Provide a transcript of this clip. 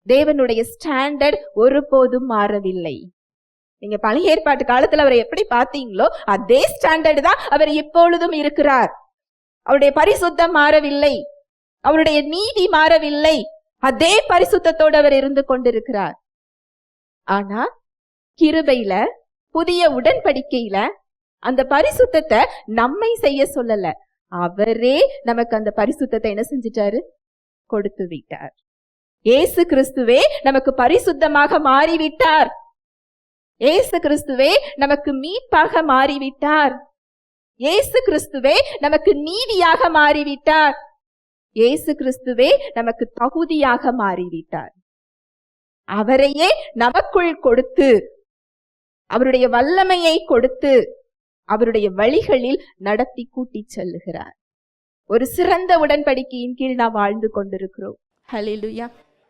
தேவனுடைய ஸ்டாண்டர்ட் ஒருபோதும் மாறவில்லை. நீங்க பழைய ஏற்பாட்டு காலத்துல அவரை எப்படி பார்த்தீங்களோ அதே ஸ்டாண்டர்ட் தான் அவர் எப்பொழுதும் இருக்கிறார். அவருடைய பரிசுத்தம் மாறவில்லை, அவருடைய நீதி மாறவில்லை, அதே பரிசுத்தத்தோடு அவர் இருந்து கொண்டிருக்கிறார். ஆனா கிருபையில புதிய உடன்படிக்கையில அந்த பரிசுத்தத்தை நம்மை செய்ய சொல்லல, அவரே நமக்கு அந்த பரிசுத்தத்தை என்ன செஞ்சிட்டாரு? கொடுத்து விட்டார். இயேசு கிறிஸ்துவே நமக்கு பரிசுத்தமாக மாறிவிட்டார். இயேசு கிறிஸ்துவே நமக்கு மீட்பாக மாறிவிட்டார். இயேசு கிறிஸ்துவே நமக்கு நீதியாக மாறிவிட்டார். இயேசு கிறிஸ்துவே நமக்கு தகுதியாக மாறிவிட்டார். அவரையே நமக்குள் கொடுத்து, அவருடைய வல்லமையை கொடுத்து, அவருடைய வழிகளில் நடத்தி கூட்டி செல்லுகிறார். ஒரு சிறந்த உடன்படிக்கையின் கீழ் நாம் வாழ்ந்து கொண்டிருக்கிறோம். ஹல்லேலூயா.